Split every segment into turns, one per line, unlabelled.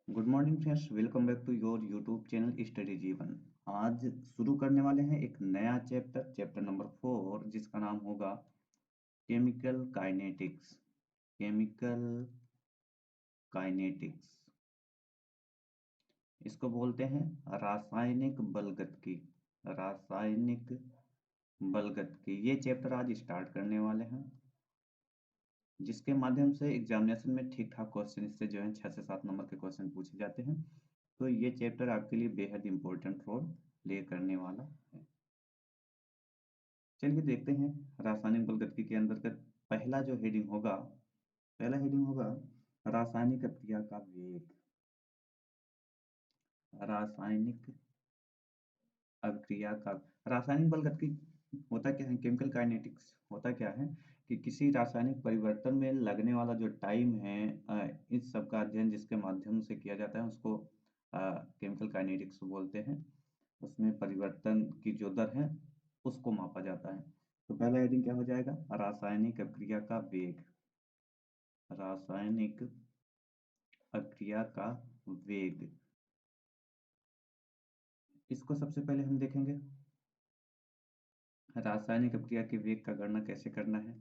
Good morning friends, welcome back to your YouTube channel study Jeevan. आज शुरू करने वाले हैं एक नया चैप्टर नंबर 4, जिसका नाम होगा केमिकल काइनेटिक्स। केमिकल काइनेटिक्स इसको बोलते हैं रासायनिक बलगतिकी। रासायनिक बलगतिकी ये चैप्टर आज स्टार्ट करने वाले हैं, जिसके माध्यम से एग्जामिनेशन में ठीक ठाक क्वेश्चन इससे जो है 6 से 7 नंबर के क्वेश्चन पूछे जाते हैं। तो ये चैप्टर आपके लिए बेहद इंपॉर्टेंट रोल प्ले करने वाला है। चलिए देखते हैं रासायनिक बलगतिकी के अंतर्गत पहला हेडिंग होगा रासायनिक अभिक्रिया का वेग। रासायनिक अभिक्रिया का रासायनिक बलगतिकी होता क्या है, केमिकल काइनेटिक्स होता क्या है कि किसी रासायनिक परिवर्तन में लगने वाला जो टाइम है, इस सब का अध्ययन जिसके माध्यम से किया जाता है उसको केमिकल काइनेटिक्स बोलते हैं। उसमें परिवर्तन की जो दर है उसको मापा जाता है। तो पहला हेडिंग क्या हो जाएगा, रासायनिक अभिक्रिया का वेग। रासायनिक अभिक्रिया का वेग, इसको सबसे पहले हम देखेंगे रासायनिक अभिक्रिया के वेग का गणना कैसे करना है।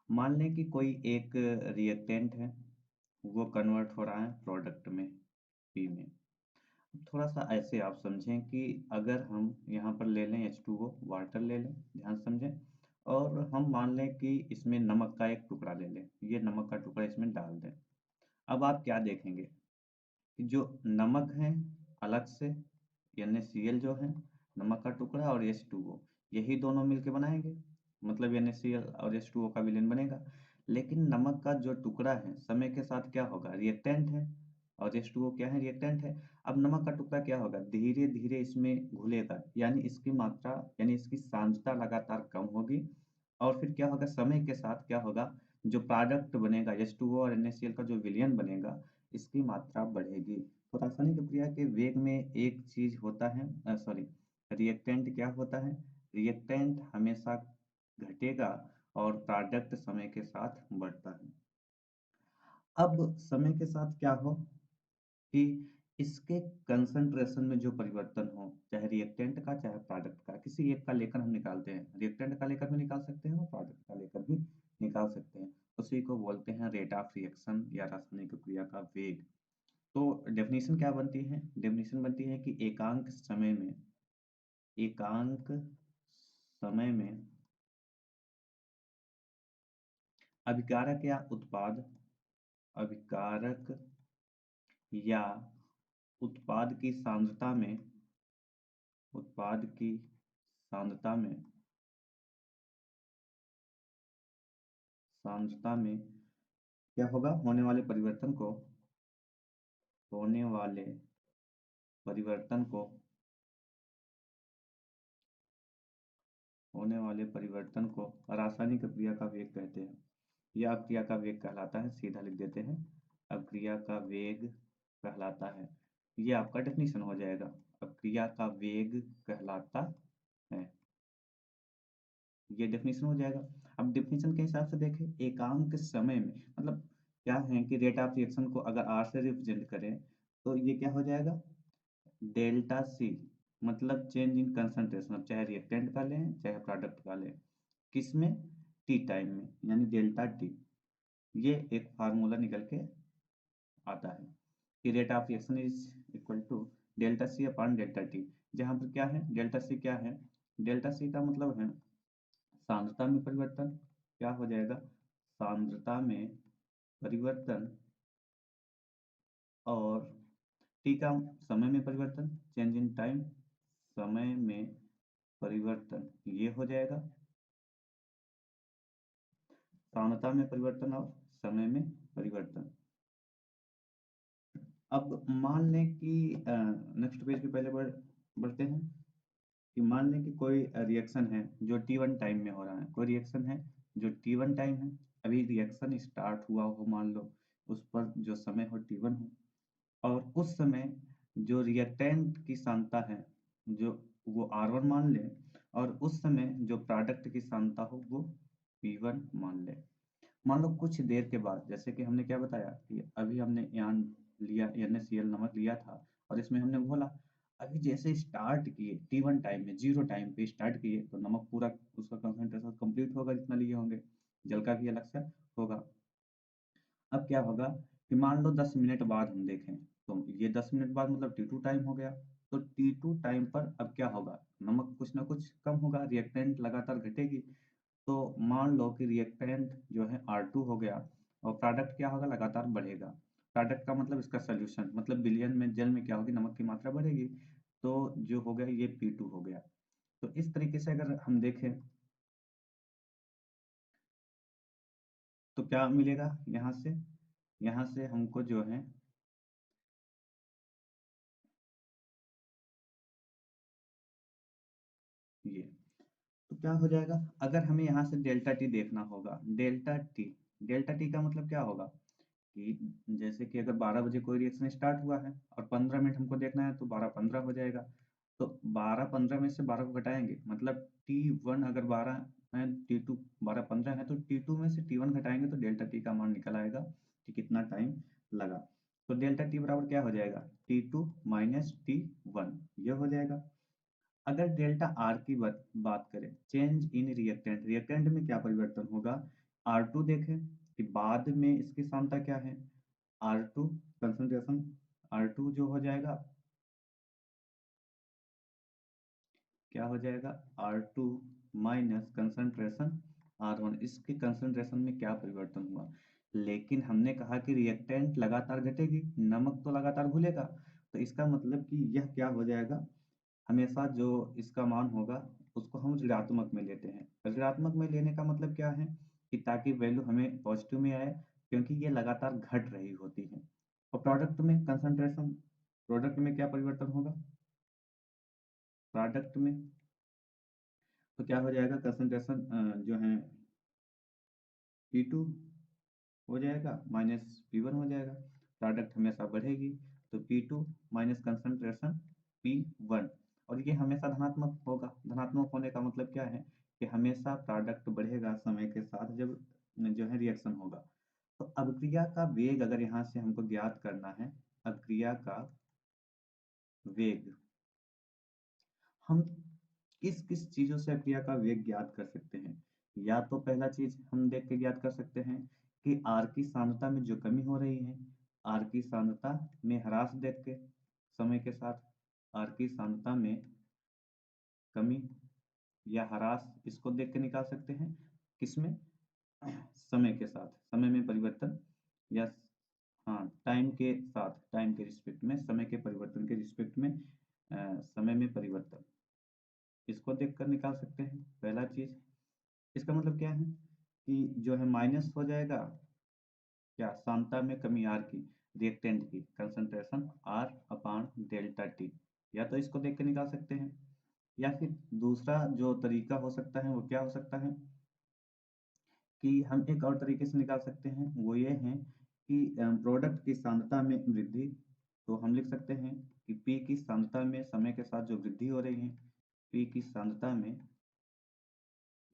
मान लें कि कोई एक रिएक्टेंट है, वो कन्वर्ट हो रहा है प्रोडक्ट में, पी में। थोड़ा सा ऐसे आप समझें कि अगर हम यहाँ पर ले लें H2O, वाटर ले लें, ध्यान समझें, और हम मान लें कि इसमें नमक का एक टुकड़ा ले लें, ये नमक का टुकड़ा इसमें डाल दें। अब आप क्या देखेंगे कि जो नमक है अलग से, NaCl जो है, नमक का टुकड़ा और H2O, यही दोनों मिलके बनाएंगे, मतलब NaCl और H2O का विलयन बनेगा। लेकिन नमक का जो टुकड़ा है समय के साथ क्या होगा, रिएक्टेंट है, और H2O क्या है, रिएक्टेंट है। अब नमक का टुकड़ा क्या होगा, धीरे धीरे इसमें घुलेगा, यानी इसकी मात्रा यानी इसकी सांद्रता लगातार कम होगी। और फिर क्या होगा, समय के साथ क्या होगा, जो प्रोडक्ट बनेगा H2O और NaCl का जो विलयन बनेगा, इसकी मात्रा बढ़ेगी। तो रासायनिक अभिक्रिया के वेग में एक चीज होता है, रिएक्टेंट क्या होता है, रिएक्टेंट हमेशा घटेगा और प्रोडक्ट समय के साथ बढ़ता है। अब समय के साथ क्या हो कि इसके कंसंट्रेशन में जो परिवर्तन हो, चाहे रिएक्टेंट का चाहे प्रोडक्ट का, किसी एक का लेकर हम निकालते हैं, रिएक्टेंट का लेकर भी निकाल सकते हैं और प्रोडक्ट का लेकर भी निकाल सकते हैं, उसी को बोलते हैं रेट ऑफ रिएक्शन या रासायनिक क्रिया का वेग। तो डेफिनेशन क्या बनती है, डेफिनेशन बनती है कि एकांक समय में अभिकारक या अभिकारक या उत्पाद की सांद्रता में क्या होगा, होने वाले परिवर्तन को रासायनिक अभिक्रिया का वेग कहते हैं। यह अभिक्रिया का वेग कहलाता है, सीधा लिख देते हैं, अभिक्रिया का वेग कहलाता है। ये आपका डेफिनेशन हो जाएगा, अभिक्रिया का वेग कहलाता है, ये डेफिनेशन हो जाएगा। अब डेफिनेशन के हिसाब से देखें, एकांक समय में मतलब क्या है कि रेट ऑफ रिएक्शन को अगर R से रिप्रेजेंट करें तो ये क्या हो जाएगा, डेल्टा सी, मतलब चेंज इन कंसंट्रेशन। अब चाहे रिएक्टेंट का लें चाहे प्रोडक्ट का लें, किसमें, टी टाइम में, यानी डेल्टा टी। ये एक फार्मूला निकल के आता है कि rate of reaction is equal to delta C upon delta T. जहाँ पर क्या है, डेल्टा सी क्या है, डेल्टा सी का मतलब है सांद्रता में परिवर्तन, क्या हो जाएगा, सांद्रता में परिवर्तन, और टी का समय में परिवर्तन, चेंज इन टाइम, समय में परिवर्तन, ये हो जाएगा सांद्रता में परिवर्तन और समय में परिवर्तन। अब मान लें कि नेक्स्ट पेज पे पहले बढ़ते हैं कि मान लें कि कोई रिएक्शन है जो T1 टाइम में हो रहा है, कोई रिएक्शन है जो T1 टाइम है, अभी रिएक्शन स्टार्ट हुआ हो, मान लो उस पर जो समय हो T1 हो, और उस समय जो रिएक्टेंट की सांद्रता है जो वो R1 मान लें, और उस समय जो प्रोडक्ट की सांद्रता हो वो P1 मान लें। मान लो कुछ देर के बाद, जैसे कि हमने क्या बताया कि अभी हमने यान लिया, NaCl नमक लिया था और इसमें हमने घोला। अभी जैसे स्टार्ट किए T1 टाइम में, 0 टाइम पे स्टार्ट किए, तो नमक पूरा उसका कंसंट्रेशन कंप्लीट होगा जितना लिए होंगे, जल का भी अलग से होगा। अब क्या होगा कि मान लो 10 मिनट बाद हम देखें, तो ये 10 मिनट बाद मतलब T2 टाइम हो गया। तो T2 टाइम पर अब क्या होगा, नमक कुछ ना कुछ कम होगा, रिएक्टेंट लगातार घटेगी। तो मान लो कि रिएक्टेंट जो है R2 हो गया और प्रोडक्ट क्या होगा, लगातार बढ़ेगा। प्रोडक्ट का मतलब इसका सोल्यूशन, मतलब बिलियन में जल में क्या होगी, नमक की मात्रा बढ़ेगी। तो जो हो गया ये P2 हो गया। तो इस तरीके से अगर हम देखें तो क्या मिलेगा यहाँ से हमको जो है ये, तो क्या हो जाएगा, अगर हमें यहाँ से डेल्टा टी देखना होगा, डेल्टा टी का मतलब क्या होगा कि जैसे कि अगर 12 बजे कोई रिएक्शन स्टार्ट हुआ है और 15 मिनट हमको देखना है, तो 12:15 हो जाएगा। तो 12:15 में से 12 को घटाएंगे, मतलब T1 अगर 12 है, T2 12:15 है, तो T2 में से T1 घटाएंगे तो डेल्टा टी का मान निकल आएगा कि कितना टाइम लगा। तो डेल्टा टी बराबर क्या हो जाएगा, T2 माइनस T1, ये हो जाएगा। अगर डेल्टा आर की बात करें, चेंज इन रिएक्टेंट, रिएक्टेंट में क्या परिवर्तन होगा, R2 देखें कि बाद में इसकी सांद्रता क्या है, R2 कंसंट्रेशन, R2 जो हो जाएगा, क्या हो जाएगा, R2 माइनस कंसंट्रेशन R1, इसके कंसंट्रेशन में क्या परिवर्तन हुआ। लेकिन हमने कहा कि रिएक्टेंट लगातार घटेगी, नमक तो लगातार घुलेगा, तो इसका मतलब कि यह क्या हो जाएगा, हमेशा जो इसका मान होगा उसको हम ऋणात्मक में लेते हैं। ऋणात्मक में लेने का मतलब क्या है कि ताकि वैल्यू हमें पॉजिटिव में आए, क्योंकि ये लगातार घट रही होती है। और प्रोडक्ट में कंसंट्रेशन, प्रोडक्ट में क्या परिवर्तन होगा, प्रोडक्ट में तो क्या हो जाएगा, कंसंट्रेशन जो है P2 हो जाएगा माइनस P1 हो जाएगा, प्रोडक्ट हमेशा बढ़ेगी। तो P2 माइनस कंसंट्रेशन P1, और ये हमेशा धनात्मक होगा। धनात्मक होने का मतलब क्या है कि हमेशा प्रोडक्ट बढ़ेगा समय के साथ जब जो है रिएक्शन होगा। तो अभिक्रिया का वेग अगर यहाँ से हमको ज्ञात करना है, अभिक्रिया का वेग, हम किस किस चीज़ों से अभिक्रिया का वेग ज्ञात कर सकते हैं। या तो पहला चीज हम देख के ज्ञात कर सकते हैं कि आर की सांद्रता में जो कमी हो रही है, आर की सांद्रता में ह्रास देख के समय के साथ, आर की सांद्रता में कमी या ह्रास, इसको देख के निकाल सकते हैं। किसमें, समय के साथ, समय में परिवर्तन, या हाँ टाइम के साथ, टाइम के रिस्पेक्ट में, समय के परिवर्तन के रिस्पेक्ट में समय में परिवर्तन, इसको देखकर निकाल सकते हैं पहला चीज। इसका मतलब क्या है कि जो है माइनस हो जाएगा क्या, सांद्रता में कमी आर की, रिएक्टेंट की concentration R upon delta T, या तो इसको देख के निकाल सकते हैं। या फिर दूसरा जो तरीका हो सकता है वो क्या हो सकता है कि हम एक और तरीके से निकाल सकते हैं, वो ये है कि प्रोडक्ट की सांद्रता में वृद्धि, तो हम लिख सकते हैं कि पी की सांद्रता में समय के साथ जो वृद्धि हो रही है, पी की सांद्रता में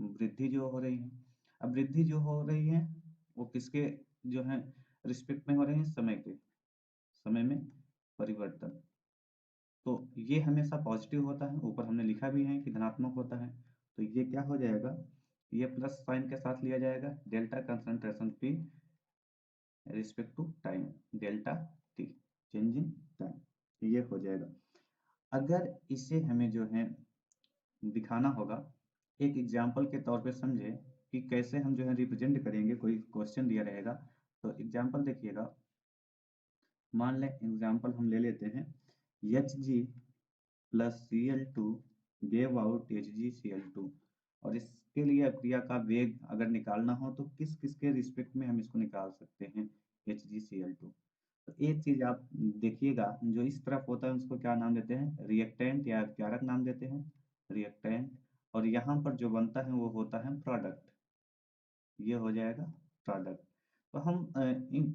वृद्धि जो हो रही है। अब वृद्धि जो हो रही है वो किसके जो है रिस्पेक्ट में हो रही है, समय के, समय में परिवर्तन। तो ये हमेशा पॉजिटिव होता है, ऊपर हमने लिखा भी है कि धनात्मक होता है। तो ये क्या हो जाएगा, ये प्लस साइन के साथ लिया जाएगा, डेल्टा कंसंट्रेशन पी respect to time, delta T, change in time, ये हो जाएगा। अगर इसे हमें जो है दिखाना होगा, एक एग्जाम्पल के तौर पे समझे कि कैसे हम जो है रिप्रेजेंट करेंगे, कोई क्वेश्चन दिया रहेगा तो एग्जाम्पल देखिएगा। मान लें एग्जाम्पल हम ले लेते हैं, Hg plus Cl2 gave out HgCl2, और इसके लिए अभिक्रिया का वेग अगर निकालना हो तो किस किस के रिस्पेक्ट में हम इसको निकाल सकते हैं, HgCl2। तो एक चीज आप देखिएगा, जो इस तरफ होता है उसको क्या नाम देते हैं, रिएक्टेंट या अभिकारक नाम देते हैं, रिएक्टेंट। और यहाँ पर जो बनता है वो होता है प्रोडक्ट, ये हो जाएगा प्रोडक्ट। तो हम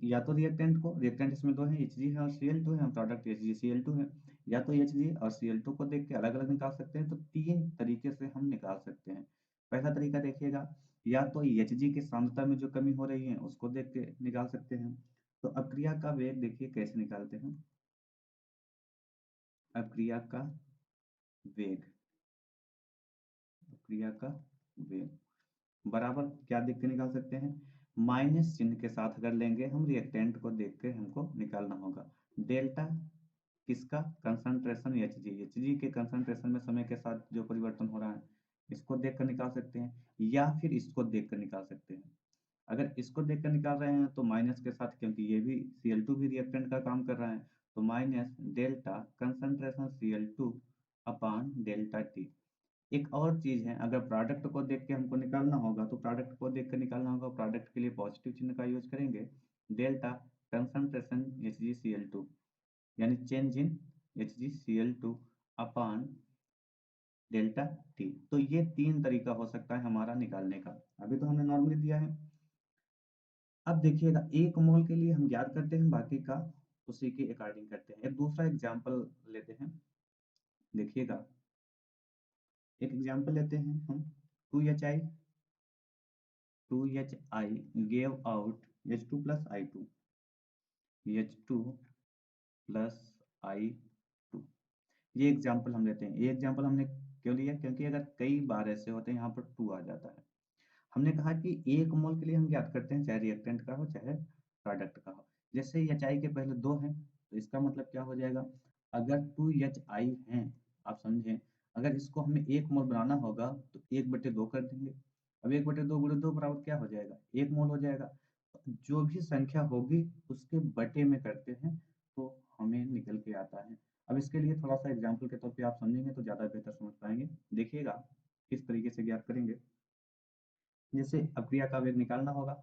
या तो रिएक्टेंट को, रिएक्टेंट इसमें दो है, Hg है और Cl2 है, हम प्रोडक्ट HgCl2 है, या तो Hg और Cl2 को देख के अलग अलग निकाल सकते हैं। तो तीन तरीके से हम निकाल सकते हैं। पहला तरीका देखिएगा या तो Hg की सांद्रता में जो कमी हो रही है उसको देख के निकाल सकते हैं। तो अभिक्रिया का वेग देखिए कैसे निकालते हैं। अभिक्रिया का वेग, अभिक्रिया का वेग बराबर क्या देख के निकाल सकते हैं, माइनस चिन्ह के साथ अगर लेंगे हम रिएक्टेंट को देख के हमको निकालना होगा। डेल्टा किसका, कंसंट्रेशन Hg के कंसंट्रेशन में समय के साथ जो परिवर्तन हो रहा है इसको देख कर निकाल सकते हैं, या फिर इसको देख कर निकाल सकते हैं। अगर इसको देख कर निकाल रहे हैं तो माइनस के साथ, क्योंकि ये भी Cl2 भी रिएक्टेंट का काम कर रहा है, तो माइनस डेल्टा कंसंट्रेशन Cl2 अपान डेल्टा टी। एक और चीज है, अगर प्रोडक्ट को देख के हमको निकालना होगा तो प्रोडक्ट को देख कर निकालना होगा, प्रोडक्ट के लिए पॉजिटिव चिन्ह का यूज करेंगे, डेल्टा कंसंट्रेशन HgCl2 यानी change in HgCl2 upon delta T. तो ये 3 तरीका हो सकता है हमारा निकालने का। अभी तो हमने नॉर्मली दिया है। अब देखिएगा 1 मोल के लिए हम ज्ञात करते हैं, बाकी का उसी के अकॉर्डिंग करते हैं। एक दूसरा एग्जाम्पल लेते हैं, देखिएगा एक एग्जाम्पल लेते हैं हम। 2HI 2HI gave out H2 plus I2, H2 plus I2। ये एग्जाम्पल हम लेते हैं। ये एग्जाम्पल हमने क्यों लिया, क्योंकि अगर कई बार ऐसे होते हैं यहाँ पर 2 आ जाता है। हमने कहा कि 1 मोल के लिए हम ज्ञात करते हैं, चाहे रिएक्टेंट का हो चाहे प्रोडक्ट का हो। जैसे HI के पहले 2 हैं तो इसका मतलब क्या हो जाएगा, अगर 2HI हैं, आप समझें, अगर इसको हमें 1 मोल बनाना होगा तो 1/2 कर देंगे। अब 1/2 गुणे 2 बराबर क्या हो जाएगा, 1 मोल हो जाएगा। जो भी संख्या होगी उसके बटे में करते हैं तो हमें निकल के आता है। अब इसके लिए थोड़ा सा एग्जाम्पल के तौर पे आप समझेंगे तो ज़्यादा बेहतर समझ पाएंगे। देखिएगा किस तरीके से ज्ञात करेंगे। जैसे अभिक्रिया का वेग निकालना होगा,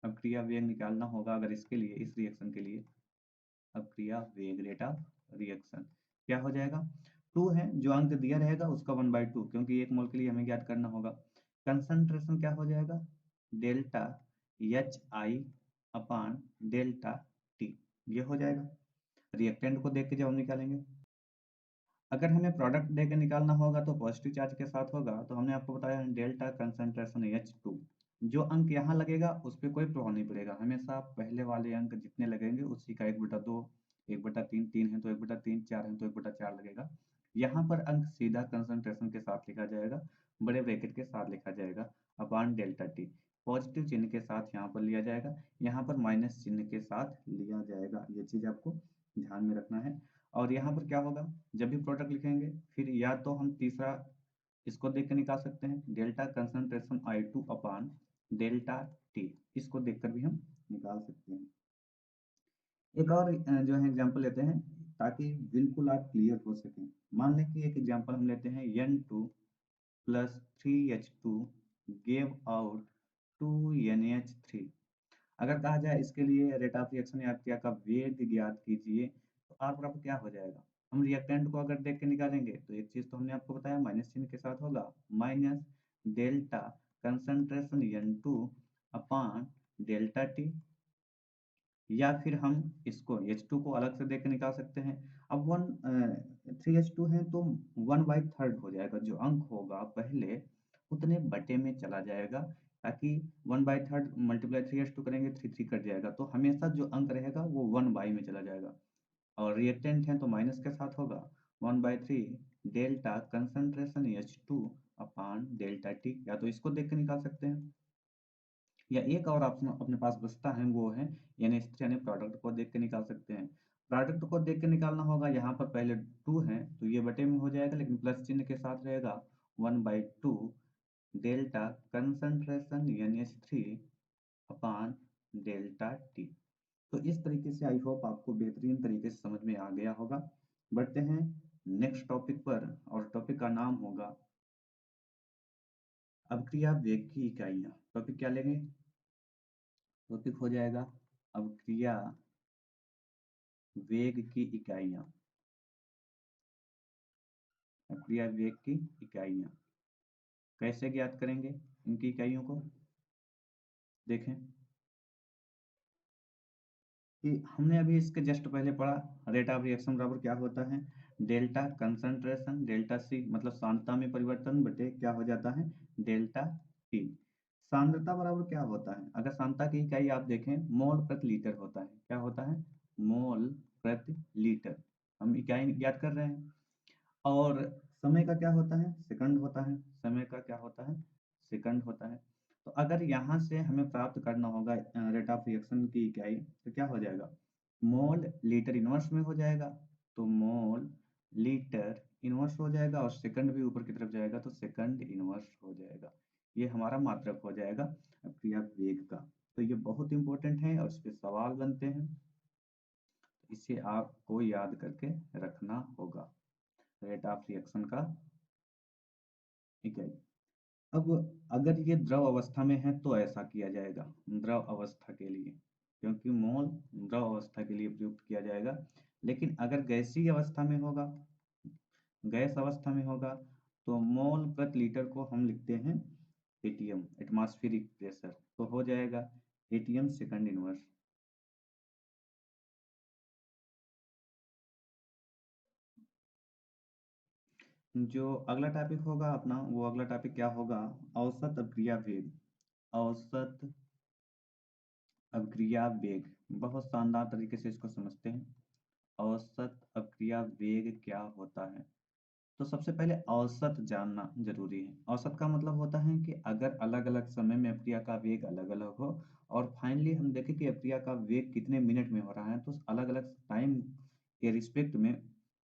अभिक्रिया वेग निकालना होगा अगर इसके लिए, इस रिएक्शन के लिए अभिक्रिया वेग रेट ऑफ रिएक्शन क्या हो जाएगा, 2 है जो अंक दिया रहेगा उसका 1/2, क्योंकि 1 मोल के लिए हमें ज्ञात करना होगा। कंसंट्रेशन क्या हो जाएगा, डेल्टा HI अपान डेल्टा टी, ये हो जाएगा। रिएक्टेंट को देख के जब हम निकालेंगे, अगर हमें प्रोडक्ट देके निकालना होगा तो पॉजिटिव चार्ज के साथ होगा, तो हमने आपको बताया डेल्टा कंसंट्रेशन H2। जो अंक यहाँ लगेगा उस पर कोई प्रभाव नहीं पड़ेगा, हमेशा पहले वाले अंक जितने लगेंगे उसी का 1/2, 1/3, 3 है तो 1/3, 4 है तो 1/4 लगेगा। यहाँ पर अंक सीधा कंसंट्रेशन के साथ लिखा जाएगा, बड़े ब्रैकेट के साथ लिखा जाएगा अपान डेल्टा टी। पॉजिटिव चिन्ह के साथ यहाँ पर लिया जाएगा, यहाँ पर माइनस चिन्ह के साथ लिया जाएगा, ये चीज़ आपको ध्यान में रखना है। और यहाँ पर क्या होगा, जब भी प्रोडक्ट लिखेंगे फिर या तो हम तीसरा इसको देख कर निकाल सकते हैं, डेल्टा कंसंट्रेशन I2 अपान डेल्टा टी, इसको देखकर भी हम निकाल सकते हैं। एक और जो है एग्जांपल लेते हैं ताकि बिल्कुल आप क्लियर हो सकें। मान लें कि एक एग्जांपल हम लेते हैं N2 plus 3H2 gave out 2NH3। अगर कहा जाए इसके लिए रेट ऑफ रिएक्शन या अभिक्रिया का वेग ज्ञात कीजिए, तो R बराबर क्या हो जाएगा। हम रिएक्टेंट को अगर देख के निकालेंगे तो एक चीज तो हमने आपको बताया माइनस चिन्ह के साथ होगा, माइनस डेल्टा कंसंट्रेशन N2 अपान डेल्टा टी, या फिर हम इसको H2 को अलग से देख के निकाल सकते हैं। अब 3H2 है तो 1/3 हो जाएगा, जो अंक होगा पहले उतने बटे में चला जाएगा, ताकि 1/3 मल्टीप्लाई 3H2 करेंगे 3 कट जाएगा, तो हमेशा जो अंक रहेगा वो 1/, में चला जाएगा। और रिएक्टेंट है तो माइनस के साथ होगा 1/3 डेल्टा कंसंट्रेशन H2 अपान डेल्टा टी, या तो इसको देख के निकाल सकते हैं, या एक और ऑप्शन अपने पास बचता है वो है NH3 यानी प्रोडक्ट को देख के निकाल सकते हैं। प्रोडक्ट को देख के निकालना होगा, यहाँ पर पहले 2 है तो ये बटे में हो जाएगा, लेकिन प्लस चिन्ह के साथ रहेगा 1/2 डेल्टा कंसंट्रेशन NH3 अपान डेल्टा टी। तो इस तरीके से आई होप आपको बेहतरीन तरीके से समझ में आ गया होगा। बढ़ते हैं नेक्स्ट टॉपिक पर, और टॉपिक का नाम होगा अभिक्रिया वेग की इकाइयाँ। टॉपिक क्या लेंगे, टॉपिक हो जाएगा अभिक्रिया वेग की इकाइयाँ। अभिक्रिया वेग की इकाइयाँ कैसे ज्ञात करेंगे, इनकी इकाइयों को देखें कि हमने अभी इसके जस्ट पहले पढ़ा रेट ऑफ रिएक्शन बराबर क्या होता है, डेल्टा कंसंट्रेशन, डेल्टा सी मतलब सांद्रता में परिवर्तन बटे क्या हो जाता है, डेल्टा टी। सांद्रता बराबर क्या होता है, अगर सांद्रता की इकाई आप देखें मोल प्रति लीटर होता है, क्या होता है, मोल प्रति लीटर, हम इकाई याद कर रहे हैं। और समय का क्या होता है, सेकंड होता है, समय का क्या होता है, सेकंड होता है। तो अगर यहाँ से हमें प्राप्त करना होगा रेट ऑफ रिएक्शन की इकाई, तो क्या हो जाएगा, मोल लीटर इनवर्स में हो जाएगा, तो मोल लीटर इनवर्स हो जाएगा, और सेकंड भी ऊपर की तरफ जाएगा तो सेकंड इनवर्स हो जाएगा। ये हमारा मात्रक हो जाएगा क्रिया वेग का। तो ये बहुत इंपॉर्टेंट है और इस पे सवाल बनते हैं, इसे आपको याद करके रखना होगा, रेट ऑफ रिएक्शन का इकाई। अब अगर ये द्रव अवस्था में है तो ऐसा किया जाएगा, द्रव अवस्था के लिए, क्योंकि मोल द्रव अवस्था के लिए प्रयुक्त किया जाएगा। लेकिन अगर गैसीय अवस्था में होगा, गैस अवस्था में होगा, तो मोल प्रति लीटर को हम लिखते हैं एटीएम, एटमॉस्फेरिक प्रेशर, तो हो जाएगा एटीएम सेकंड इनवर्स। जो अगला टॉपिक होगा अपना, वो अगला टॉपिक क्या होगा, औसत अभिक्रिया वेग। औसत अभिक्रिया वेग, बहुत शानदार तरीके से इसको समझते हैं। औसत अभिक्रिया वेग क्या होता है, तो सबसे पहले औसत जानना जरूरी है। औसत का मतलब होता है कि अगर अलग अलग समय में अभिक्रिया का वेग अलग अलग हो, और फाइनली हम देखें कि अभिक्रिया का वेग कितने मिनट में हो रहा है, तो उस अलग अलग टाइम के रिस्पेक्ट में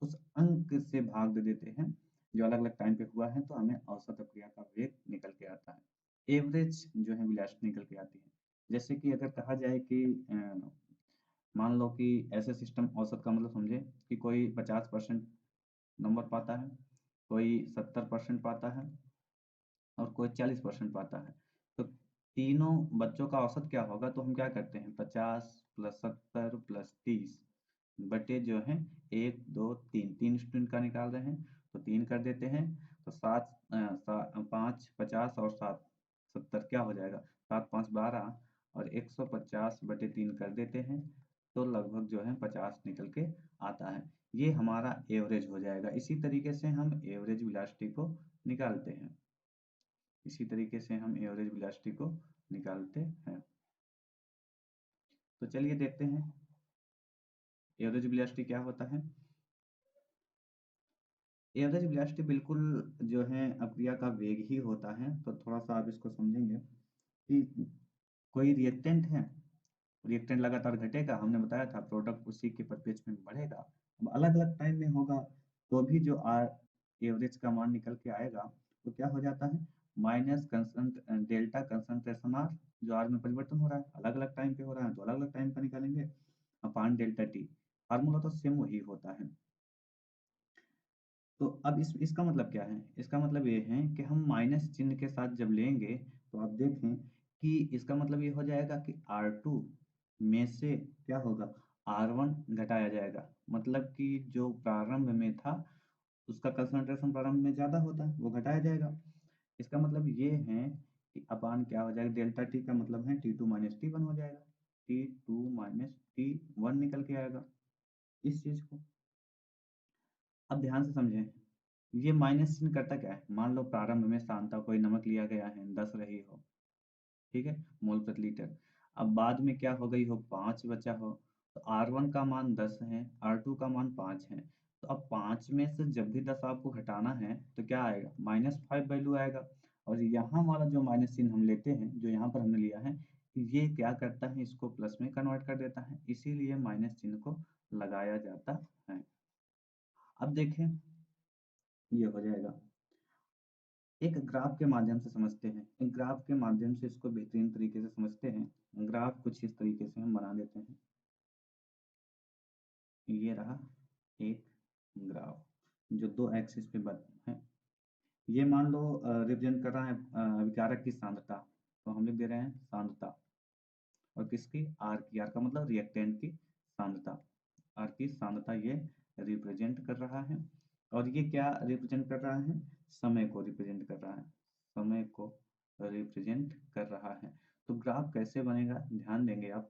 उस अंक से भाग दे देते हैं जो अलग अलग टाइम पे हुआ है, तो हमें औसत अभिक्रिया का वेग निकल के आता है। एवरेज जो है वेलोसिटी निकल के आती है। जैसे कि अगर कहा जाए कि मान लो कि ऐसे सिस्टम, औसत का मतलब समझे कि कोई 50% नंबर पाता है, कोई 70% पाता है, और कोई 40% पाता है। तो तीनों बच्चों का औसत क्या होगा, तो हम क्या करते हैं, 50 प्लस 70 प्लस 30 बटे जो है 1 2 3, 3 स्टूडेंट का निकाल रहे हैं तो 3 कर देते हैं, तो 5 50 और 7 70 क्या हो जाएगा, 7 5 12, और 150/3 कर देते हैं, तो लगभग जो है 50 निकल के आता है। ये हमारा एवरेज हो जाएगा। इसी तरीके से हम एवरेज वेलोसिटी को निकालते हैं, इसी तरीके से हम एवरेज वेलोसिटी को निकालते हैं। तो चलिए देखते हैं एवरेज वेलोसिटी क्या होता है। एवरेज वेलोसिटी बिल्कुल जो है अभिक्रिया का वेग ही होता है। तो थोड़ा सा आप इसको समझेंगे कि कोई रिएक्टेंट है, रिएक्टेंट लगातार घटेगा, हमने बताया था प्रोडक्ट उसी के परिप्रेक्ष्य में बढ़ेगा। अब अलग अलग टाइम में होगा तो भी जो आर एवरेज का मान निकल के आएगा, तो क्या हो जाता है, माइनस कंसंट डेल्टा कंसंट्रेशन आर, जो आर में परिवर्तन हो रहा है अलग अलग टाइम पे हो रहा है, तो अलग अलग टाइम का निकालेंगे, अपान डेल्टा टी। फार्मूला तो सेम वही होता है। तो अब इसका मतलब क्या है, इसका मतलब ये है कि हम माइनस चिन्ह के साथ जब लेंगे, तो आप देखें कि इसका मतलब ये हो जाएगा कि R2 में से क्या होगा, R1 घटाया जाएगा। मतलब कि जो प्रारंभ में था उसका कंसंट्रेशन प्रारंभ में ज़्यादा होता है, वो घटाया जाएगा। इसका मतलब ये है कि अपान क्या हो जाएगा, डेल्टा टी का मतलब है T2 माइनस T1 हो जाएगा, T2 माइनस T1 निकल के आएगा इस चीज़ को। अब ध्यान से समझें, ये माइनस चिन्ह करता क्या है, मान लो प्रारंभ में सांद्रता कोई नमक लिया गया है 10 रही हो, ठीक है, मोल प्रति लीटर। अब बाद में क्या हो गई हो, 5 बचा हो, तो R1 का मान 10 है, R2 का मान 5 है। तो अब 5 में से जब भी 10 आपको घटाना है तो क्या आएगा, -5 वैल्यू आएगा। और यहाँ वाला जो माइनस चिन्ह हम लेते हैं, जो यहाँ पर हमने लिया है, ये क्या करता है, इसको प्लस में कन्वर्ट कर देता है, इसीलिए माइनस चिन्ह को लगाया जाता है। अब देखें, ये हो जाएगा। एक ग्राफ के माध्यम से समझते हैं, एक ग्राफ के माध्यम से इसको बेहतरीन तरीके से समझते हैं। ग्राफ कुछ इस तरीके से हम बना देते हैं, ये रहा एक ग्राफ जो 2 एक्सिस पे बन है। ये मान लो रिप्रेजेंट कर रहा है अभिकारक की सांद्रता, तो हम लिख दे रहे हैं सांद्रता, और किसकी, आर की, आर का मतलब रिएक्टेंट की सांद्रता, आर की सांद्रता ये रिप्रेजेंट कर रहा है। और ये क्या रिप्रेजेंट कर रहा है, समय को रिप्रेजेंट कर रहा है, समय को रिप्रेजेंट कर रहा है। तो ग्राफ कैसे बनेगा, ध्यान देंगे आप।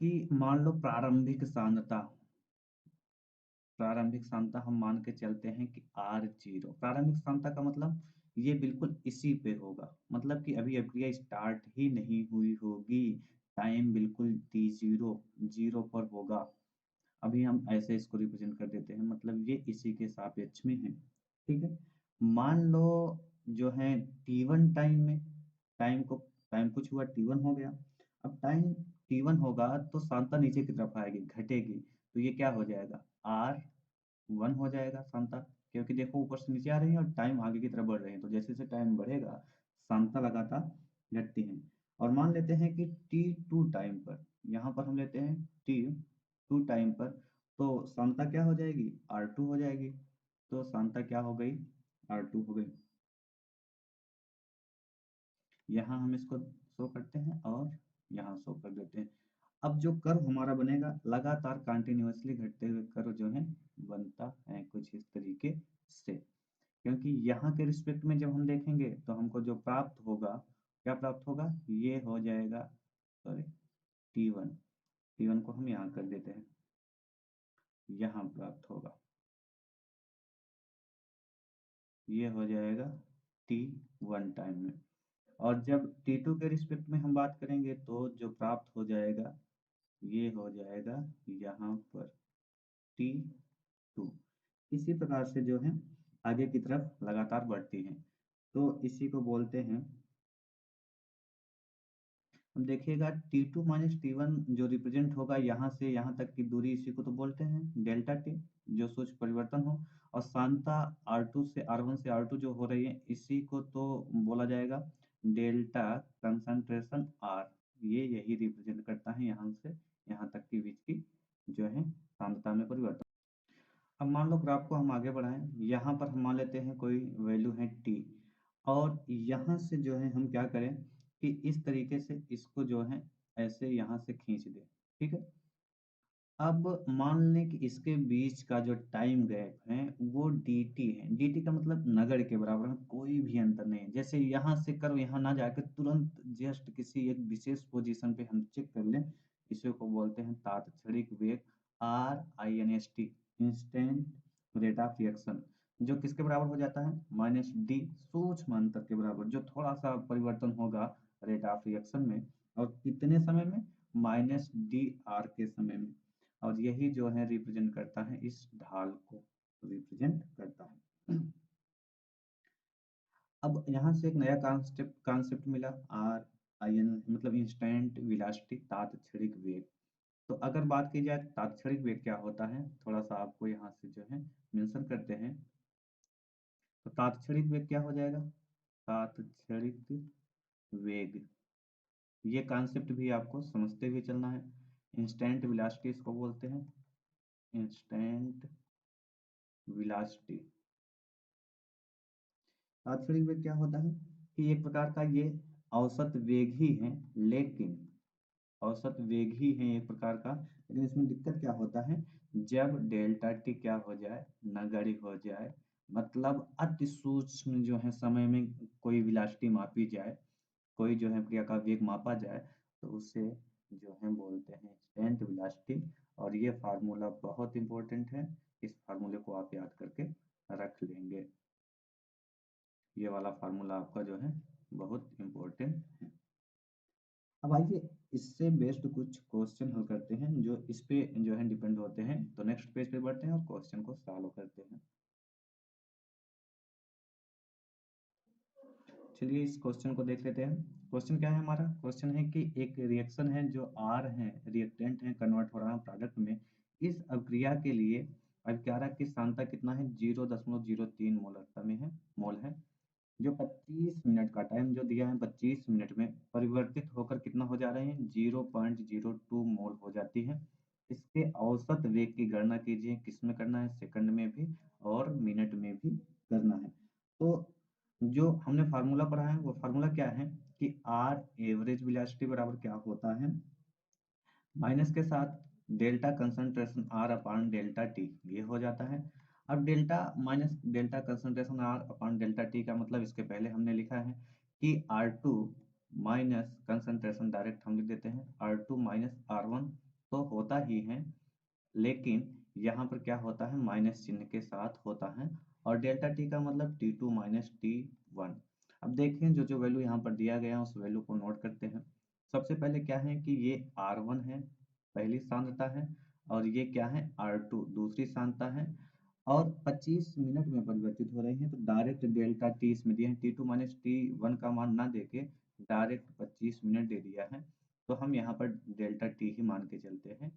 कि मान लो प्रारंभिक सांद्रता हम मान के चलते हैं कि R0। प्रारंभिक सांद्रता का मतलब ये बिल्कुल इसी पे होगा, मतलब कि अभी अभिक्रिया स्टार्ट ही नहीं हुई होगी, टाइम बिल्कुल T0 जीरो पर होगा। अभी हम ऐसे इसको रिप्रेजेंट कर देते हैं, मतलब ये इसी के सापेक्ष में है। ठीक है, मान लो जो है T1 टाइम में, टाइम कुछ हुआ, T1 हो गया। अब टाइम T1 होगा तो सांद्रता नीचे की तरफ आएगी, घटेगी, तो ये क्या हो जाएगा, R1 हो जाएगा सांद्रता, क्योंकि देखो ऊपर से नीचे आ रही है और टाइम आगे की तरफ बढ़ रही है, तो जैसे जैसे टाइम बढ़ेगा सांद्रता लगातार घटती है। और मान लेते हैं कि T2 टाइम पर, यहाँ पर हम लेते हैं T2 टाइम पर, तो सांद्रता क्या हो जाएगी, R2 हो जाएगी। तो सांद्रता क्या हो गई, R2 हो गई। यहाँ हम इसको शो करते हैं और यहाँ शो कर देते हैं। अब जो कर्व हमारा बनेगा, लगातार कंटिन्यूअसली घटते हुए कर्व जो है बनता है कुछ इस तरीके से, क्योंकि यहाँ के रिस्पेक्ट में जब हम देखेंगे तो हमको जो प्राप्त होगा, क्या प्राप्त होगा, ये हो जाएगा, सॉरी, T1। T1 को हम यहाँ कर देते हैं, यहाँ प्राप्त होगा, ये हो जाएगा T1 टाइम में। और जब T2 के रिस्पेक्ट में हम बात करेंगे तो जो प्राप्त हो जाएगा ये हो जाएगा यहाँ पर T2। इसी प्रकार से जो है आगे की तरफ लगातार बढ़ती है, तो इसी को बोलते हैं, हम देखिएगा T2 माइनस T1 जो रिप्रेजेंट होगा यहाँ से यहाँ तक की दूरी, इसी को तो बोलते हैं डेल्टा टी, जो सूक्ष्म परिवर्तन हो। और सांद्रता R2 से R1 से R2 जो हो रही है, इसी को तो बोला जाएगा डेल्टा कंसंट्रेशन R। ये यही रिप्रेजेंट करता है यहाँ से यहाँ तक की बीच की जो है सांद्रता में परिवर्तन। अब मान लो ग्राफ को हम आगे बढ़ाएं, यहाँ पर हम मान लेते हैं कोई वैल्यू है T, और यहाँ से जो है हम क्या करें कि इस तरीके से इसको जो है ऐसे यहाँ से खींच दें। ठीक है, अब मान लें कि इसके बीच का जो टाइम गैप है वो dt है, dt का मतलब नगण्य के बराबर है, कोई भी अंतर नहीं है। जैसे यहाँ से करो, यहाँ ना जाकर तुरंत जस्ट किसी एक विशेष पोजीशन पे हम चेक कर लें, इसी को बोलते हैं तात्क्षणिक वेग, RINST, instant rate of reaction, जो किसके बराबर हो जाता है, -d, सूक्ष्म अंतर के बराबर, जो थोड़ा सा परिवर्तन होगा रेट ऑफ रिएक्शन में, और कितने समय में, -dr के समय में। और यही जो है रिप्रेजेंट करता है, इस ढाल को रिप्रेजेंट करता है। अब यहाँ से एक नया कॉन्सेप्ट मिला, RIN मतलब इंस्टेंट वेलोसिटी, तात्क्षणिक वेग। तो अगर बात की जाए तात्क्षणिक वेग क्या होता है, थोड़ा सा आपको यहाँ से जो है मेंशन करते हैं। तो तात्क्षणिक वेग क्या हो जाएगा, तात्क्षणिक वेग, ये कॉन्सेप्ट भी आपको समझते हुए चलना है। इंस्टेंट वेलोसिटी इसको बोलते हैं, इंस्टेंट वेलोसिटी। तात्क्षणिक वेग क्या होता है कि एक प्रकार का ये औसत वेग ही है, लेकिन औसत वेग ही है एक प्रकार का, लेकिन इसमें दिक्कत क्या होता है, जब डेल्टा टी क्या हो जाए, नगण्य हो जाए, मतलब अति सूक्ष्म जो है समय में कोई वेलोसिटी मापी जाए, कोई जो है क्रिया का वेग मापा जाए, तो उसे जो है बोलते हैं इंस्टेंट वेलोसिटी। और ये फार्मूला बहुत इंपॉर्टेंट है, इस फार्मूले को आप याद करके रख लेंगे, ये वाला फार्मूला आपका जो है बहुत इम्पोर्टेंट है। अब आइए इससे बेस्ड कुछ क्वेश्चन हल करते हैं जो इस पे जो है डिपेंड होते हैं। तो नेक्स्ट पेज पे बढ़ते हैं और क्वेश्चन को सॉल्व करते हैं। चलिए इस क्वेश्चन को देख लेते हैं। क्वेश्चन क्या है हमारा, क्वेश्चन है कि एक रिएक्शन है जो R है, रिएक्टेंट है, कन्वर्ट हो रहा है प्रोडक्ट में, इस अभिक्रिया के लिए अभिक्रिया की सांद्रता कितना है, 0.03 मोलरता में है, मोल है, जो 25 मिनट का टाइम जो दिया है, 25 मिनट में परिवर्तित होकर कितना हो जा रहे हैं, 0.02 मोल हो जाती है। इसके औसत वेग की गणना कीजिए, किसमें करना है, सेकंड में भी और मिनट में भी करना है। तो जो हमने फार्मूला पढ़ा है वो फार्मूला क्या है कि आर एवरेज वेलोसिटी बराबर क्या होता है, माइनस के साथ delta concentration R upon delta T, ये हो जाता है। अब delta minus delta concentration R upon delta T का मतलब इसके पहले हमने लिखा है कि R2 माइनस कंसंट्रेशन, डायरेक्ट हम लिख देते हैं R2 माइनस R1 तो होता ही है, लेकिन यहाँ पर क्या होता है, माइनस चिन्ह के साथ होता है। और डेल्टा टी का मतलब T2 माइनस T1। अब देखें जो जो वैल्यू यहाँ पर दिया गया है उस वैल्यू को नोट करते हैं। सबसे पहले क्या है कि ये R1 है, पहली सांद्रता है, और ये क्या है, R2 दूसरी सांद्रता है, और 25 मिनट में परिवर्तित हो रही है। तो डायरेक्ट डेल्टा टी इसमें दिया है, T2 माइनस T1 का मान ना देके डायरेक्ट 25 मिनट दे दिया है। तो हम यहाँ पर डेल्टा टी ही मान के चलते हैं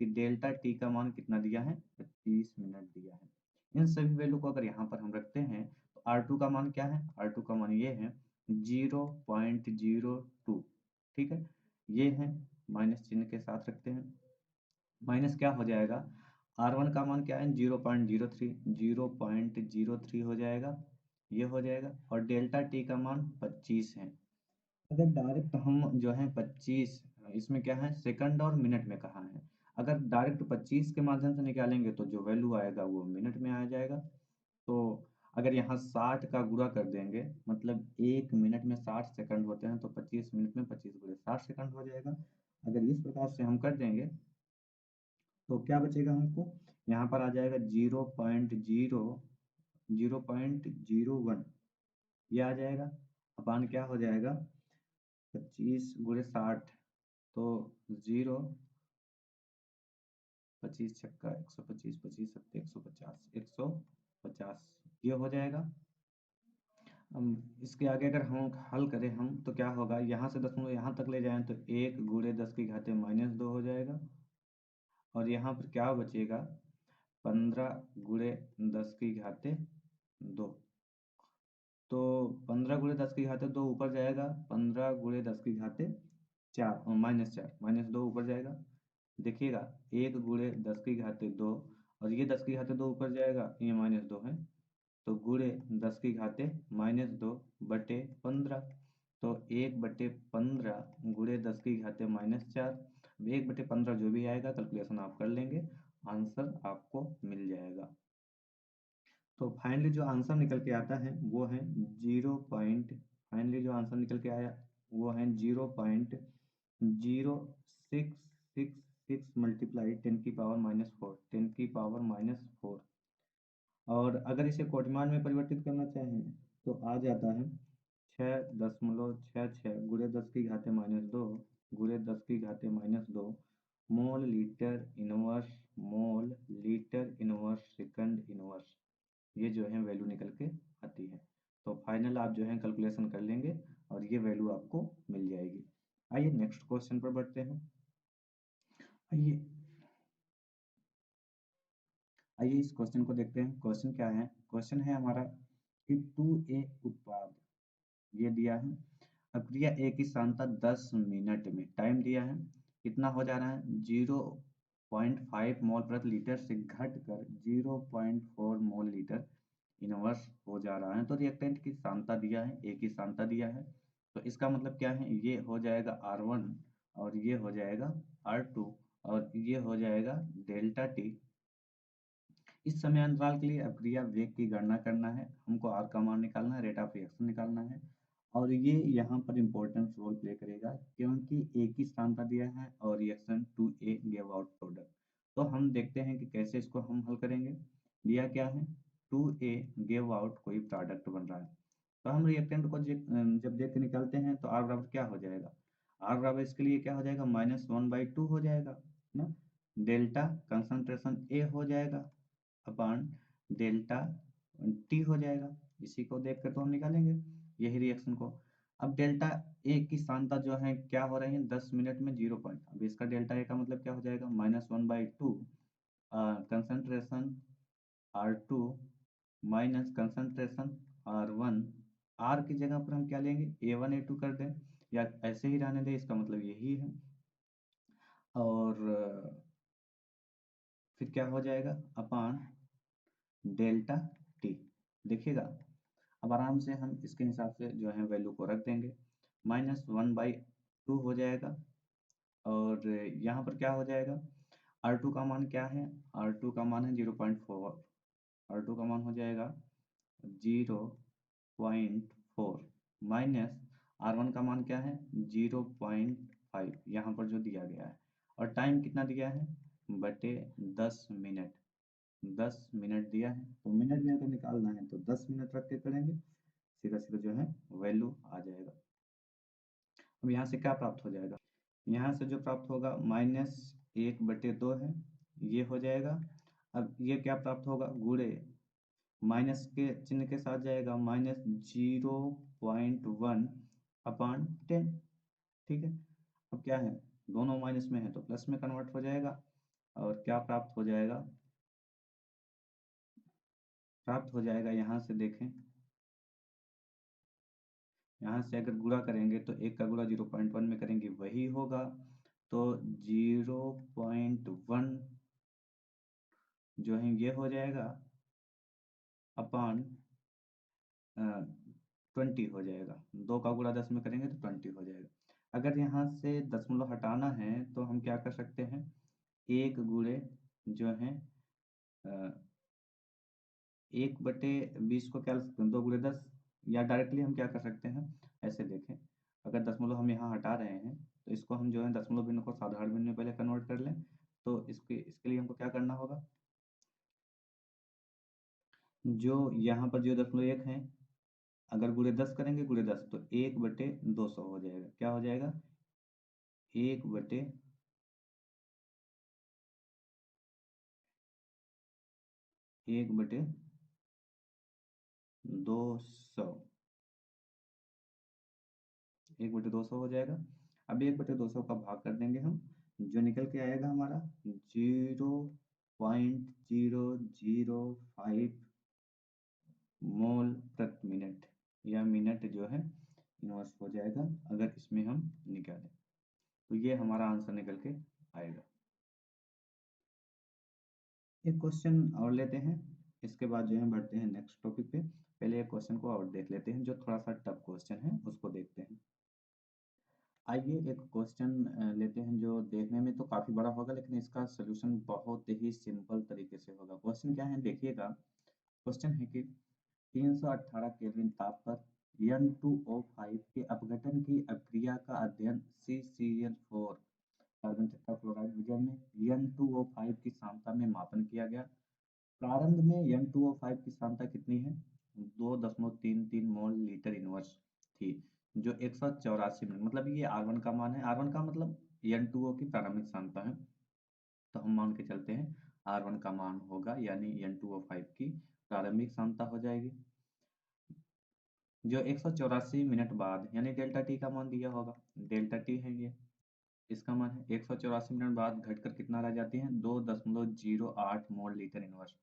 कि डेल्टा टी का मान कितना दिया है, 25 मिनट दिया है। इन सभी वैल्यू को अगर यहाँ पर हम रखते हैं तो R2 का मान क्या है, R2 का मान ये है 0.02। ठीक है, ये है, माइनस चिन्ह के साथ रखते हैं। माइनस क्या हो जाएगा, R1 का मान क्या है, 0.03, 0.03 हो जाएगा, ये हो जाएगा। और डेल्टा टी का मान 25 है। अगर डायरेक्ट हम जो है 25, इसमें क्या है, सेकंड और मिनट में कहा है। अगर डायरेक्ट 25 के माध्यम से निकालेंगे तो जो वैल्यू आएगा वो मिनट में आ जाएगा। तो अगर यहाँ 60 का गुणा कर देंगे, मतलब 1 मिनट में 60 सेकंड होते हैं, तो 25 मिनट में 25 गुणे 60 सेकंड हो जाएगा। अगर इस प्रकार से हम कर देंगे तो क्या बचेगा हमको, यहाँ पर आ जाएगा 0.01, ये आ जाएगा। अपान क्या हो जाएगा, 25 गुणे 60, तो 0, 25 छक्का 125, 25 सत्ते 150, 150, ये हो जाएगा। इसके आगे अगर हम हल करें हम तो क्या होगा, यहाँ से दशमलव यहाँ तक ले जाएं तो 1 गुणे 10 की घाते -2 हो जाएगा। और यहाँ पर क्या बचेगा, 15 गुणे 10 की घाते 2। तो 15 गुणे 10 की घाते 2 ऊपर जाएगा, 15 गुणे 10 की घाते 4, -4, -2 ऊपर जाएगा। देखिएगा, 1 गुणे 10 की घाते 2, और ये 10 की घाते 2 ऊपर जाएगा, ये -2 है। तो गुणे 10 की घाते -2/15। तो 1/15 गुणे 10 की घाते -4। 1/15 जो भी आएगा कैलकुलेशन आप कर लेंगे, आंसर आपको मिल जाएगा। तो फाइनली जो आंसर निकल के आता है वो है 0 फाइनली जो आंसर निकल के आया वो है 0.0666 मल्टीप्लाई 10 की पावर -4, 10 की पावर -4। और अगर इसे कोटिमान में परिवर्तित करना चाहें तो आ जाता है 6.66 गुणे 10 की घाते -2 गुणे 10 की घाते -2 mole litre inverse second inverse, ये जो है वैल्यू निकल के आती है। तो फाइनल आप जो है कैलकुलेशन कर लेंगे और ये वैल्यू आपको मिल जाएगी। आइए नेक्स्ट क्वेश्चन पर बढ़ते हैं। आइए आइए इस क्वेश्चन को देखते हैं। क्वेश्चन क्या है, क्वेश्चन है हमारा कि 2A उत्पाद ये दिया है। प्रक्रिया ए की सांद्रता 10 मिनट में, टाइम दिया है, कितना हो जा रहा है, 0.5 मोल प्रति लीटर से घटकर 0.4 मोल लीटर इनवर्स हो जा रहा है। तो रिएक्टेंट की सांद्रता दिया है, ए की सांद्रता दिया है। तो इसका मतलब क्या है, ये हो जाएगा R1 और ये हो जाएगा R2 और ये हो जाएगा डेल्टा टी। इस समय अंतराल के लिए अभिक्रिया वेग की गणना करना है, हमको आर का मान निकालना है, रेट ऑफ रिएक्शन निकालना है। और ये यहाँ पर इम्पोर्टेंस रोल प्ले करेगा क्योंकि एक ही सांद्रता दिया है और reaction 2A give out product. तो हम देखते हैं कि कैसे इसको हम हल करेंगे। दिया क्या है, 2A गिव आउट कोई प्रोडक्ट बन रहा है। तो हम रिएक्टेंट को जब देख के निकालते हैं तो आर बराबर क्या हो जाएगा, आर बराबर इसके लिए क्या हो जाएगा, -1/2 हो जाएगा ना। डेल्टा कंसंट्रेशन ए हो जाएगा अपान डेल्टा टी हो जाएगा। इसी को देख कर तो हम निकालेंगे यही रिएक्शन को। अब डेल्टा ए की सांद्रता जो है क्या हो रही है, 10 मिनट में 0 पॉइंट। अब इसका डेल्टा ए का मतलब क्या हो जाएगा, -1/2 concentration R2 minus concentration R1। R की जगह पर हम क्या लेंगे, A1 A2 कर दें या ऐसे ही रहने दें, इसका मतलब यही है। और फिर क्या हो जाएगा, अपान डेल्टा टी। देखिएगा, अब आराम से हम इसके हिसाब से जो है वैल्यू को रख देंगे, -1/2 हो जाएगा। और यहाँ पर क्या हो जाएगा, R2 का मान क्या है, R2 का मान है 0.4, R2 का मान हो जाएगा 0.4 माइनस R1 का मान क्या है 0.5, यहाँ पर जो दिया गया है। और टाइम कितना दिया है बटे 10 मिनट। 10 मिनट दिया है तो मिनट में अगर निकालना है तो 10 मिनट रख के करेंगे, सीधा सीधा जो है वैल्यू आ जाएगा। अब यहाँ से क्या प्राप्त हो जाएगा, यहाँ से जो प्राप्त होगा -1/2 है, ये हो जाएगा। अब ये क्या प्राप्त होगा, गुणे माइनस के चिन्ह के साथ जाएगा -0.1/10। ठीक है, अब क्या है, दोनों माइनस में है तो प्लस में कन्वर्ट हो जाएगा। और क्या प्राप्त हो जाएगा, प्राप्त हो जाएगा यहाँ से देखें, यहाँ से अगर गुणा करेंगे तो एक का गुणा 0.1 में करेंगे वही होगा, तो 0.1 जो है ये हो जाएगा अपान 20 हो जाएगा। 2 का गुणा 10 में करेंगे तो 20 हो जाएगा। अगर यहाँ से दशमलव हटाना है तो हम क्या कर सकते हैं, 1 गुणे जो है 1/20 को क्या लिख सकते हैं, 2 गुणे 10, या डायरेक्टली हम क्या कर सकते हैं, ऐसे देखें, अगर दशमलव हम यहाँ हटा रहे हैं तो इसको हम जो है दशमलव भिन्न को साधारण भिन्न में पहले कन्वर्ट कर लें। तो इसके लिए हमको क्या करना होगा, जो यहाँ पर जो 0.1 है, अगर गुणे 10 करेंगे, गुणे 10 तो 1/200 हो जाएगा। क्या हो जाएगा, 1/200, 1/200 हो जाएगा। अब 1/200 का भाग कर देंगे हम, जो निकल के आएगा हमारा 0.005 मोल प्रति मिनट, या मिनट जो है इन्वर्स हो जाएगा अगर इसमें हम निकालें, तो ये हमारा आंसर निकल के आएगा। एक क्वेश्चन और लेते हैं, इसके बाद जो है बढ़ते हैं नेक्स्ट टॉपिक पे। पहले एक क्वेश्चन को और देख लेते हैं जो थोड़ा सा टफ क्वेश्चन है, उसको देखते हैं। आइए एक क्वेश्चन लेते हैं जो देखने में तो काफ़ी बड़ा होगा, लेकिन इसका सोल्यूशन बहुत ही सिंपल तरीके से होगा। क्वेश्चन क्या है देखिएगा, क्वेश्चन है कि 318 केल्विन ताप पर N2O5 के अपघटन की अभिक्रिया का अध्ययन CCl4 कार्बन टेट्राक्लोराइड विजन में N2O5 की सांद्रता में मापन किया गया। प्रारंभ में N2O5 की सांद्रता कितनी है, 2.33 मोल लीटर इनवर्स थी, जो 184 मिनट, मतलब ये R1 का मान है, R1 का मतलब N2O की प्रारंभिक सांद्रता है, तो हम मान के चलते हैं R1 का मान होगा, यानी N2O5 की प्रारंभिक सांद्रता हो जाएगी, जो 184 मिनट बाद, यानी डेल्टा टी का मान दिया होगा, डेल्टा टी है ये, इसका मान है 184 मिनट बाद घटकर कितना रह जाती है, 2.08 मोल लीटर इनवर्स।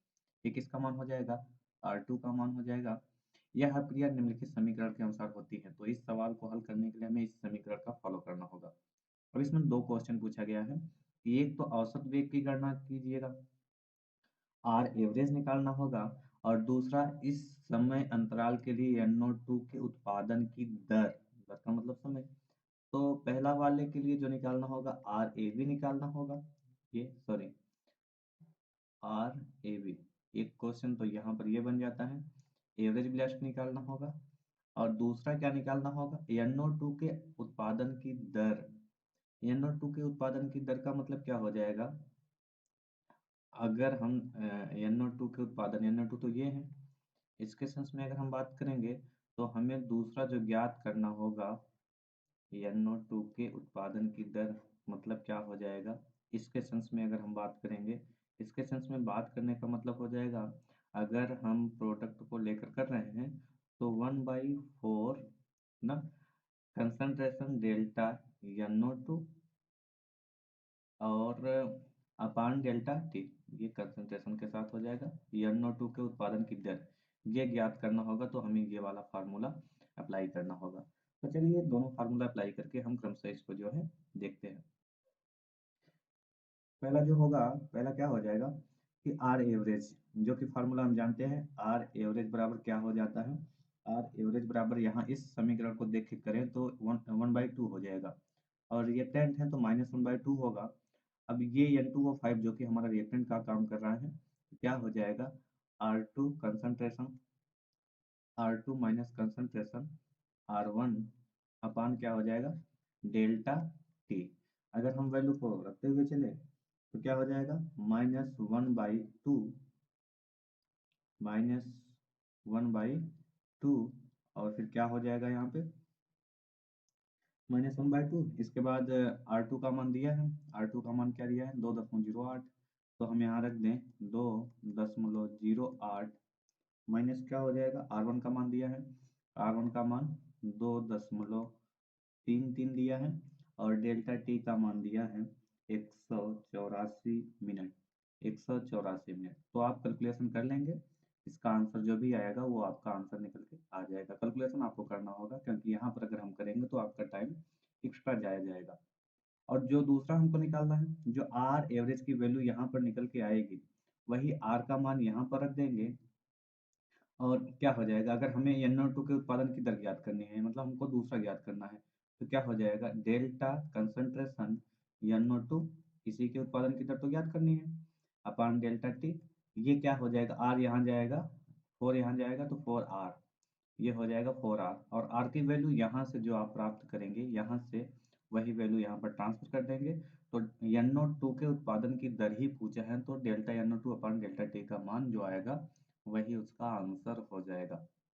ये किसका मान हो जाएगा, R2 का मान हो जाएगा। यह प्रक्रिया निम्नलिखित समीकरण के अनुसार होती है, तो इस सवाल को हल करने के लिए हमें इस समीकरण का फॉलो करना होगा। अब इसमें दो क्वेश्चन पूछा गया है, एक तो औसत वेग की गणना कीजिएगा, आर एवरेज निकालना होगा, और दूसरा इस समय अंतराल के लिए NO2 के उत्पादन की दर, दर का मतलब समय। तो पहला वाले के लिए जो निकालना होगा RAV निकालना होगा, ये सॉरी RAV, एक क्वेश्चन तो यहाँ पर ये बन जाता है, एवरेज वेलोसिटी निकालना होगा, और दूसरा क्या निकालना होगा, NO2 के उत्पादन की दर। NO2 के उत्पादन की दर का मतलब क्या हो जाएगा, अगर हम NO2 के उत्पादन, NO2 तो ये है, इसके सेंस में अगर हम बात करेंगे तो हमें दूसरा जो ज्ञात करना होगा NO2 के उत्पादन की दर, मतलब क्या हो जाएगा, इसके सेंस में अगर हम बात करेंगे, इसके सेंस में बात करने का मतलब हो जाएगा, अगर हम प्रोडक्ट को लेकर कर रहे हैं तो 1/4 ना कंसंट्रेशन डेल्टा NO2 और अपान डेल्टा टी, ये कंसंट्रेशन के साथ हो जाएगा, NO2 के उत्पादन की दर ये ज्ञात करना होगा, तो हमें ये वाला फार्मूला अप्लाई करना होगा। तो चलिए दोनों फार्मूला अप्लाई करके हम क्रमशः इसको जो है देखते हैं। पहला जो होगा, पहला क्या हो जाएगा कि आर एवरेज, जो कि फार्मूला हम जानते हैं, आर एवरेज बराबर क्या हो जाता है, आर एवरेज बराबर यहाँ इस समीकरण को देख के करें तो 1/2 हो जाएगा, और रिएक्टेंट है तो -1/2 होगा। अब ये N2O5 जो कि हमारा रिएक्टेंट का काम कर रहा है, क्या हो जाएगा, R2 concentration, R2 minus concentration R1 अपान क्या हो जाएगा, डेल्टा टी। अगर हम वैल्यू को रखते हुए चले तो क्या हो जाएगा, -1/2, -1/2, और फिर क्या हो जाएगा यहाँ पे -1/2। इसके बाद R2 का मान दिया है, R2 का मान क्या दिया है 2.08, तो हम यहाँ रख दें 2.08 माइनस क्या हो जाएगा, R1 का मान दिया है, R1 का मान 2.33 दिया है, और डेल्टा टी का मान दिया है 184 मिनट, 184 मिनट। तो आप कैलकुलेशन कर लेंगे, इसका आंसर जो भी आएगा वो आपका आंसर निकल के आ जाएगा। कैलकुलेशन आपको करना होगा क्योंकि यहाँ पर अगर हम करेंगे तो आपका टाइम एक्स्ट्रा जाया जाएगा। और जो दूसरा हमको निकालना है, जो आर एवरेज की वैल्यू यहाँ पर निकल के आएगी, वही आर का मान यहाँ पर रख देंगे, और क्या हो जाएगा, अगर हमें NO2 के उत्पादन की दर ज्ञात करनी है, मतलब हमको दूसरा ज्ञात करना है, तो क्या हो जाएगा, डेल्टा कंसंट्रेशन NO2, इसी के उत्पादन की दर तो ज्ञात करनी है, अपान डेल्टा टी। ये क्या हो जाएगा, आर यहाँ जाएगा, 4 यहाँ जाएगा, तो 4R, ये हो जाएगा 4R, और R की वैल्यू यहाँ से जो आप प्राप्त करेंगे, यहाँ से वही वैल्यू यहाँ पर ट्रांसफर कर देंगे। तो NO2 के उत्पादन की दर ही पूछा है, तो डेल्टा NO2 अपान डेल्टा टी का मान जो आएगा वही उसका आंसर हो जाएगा।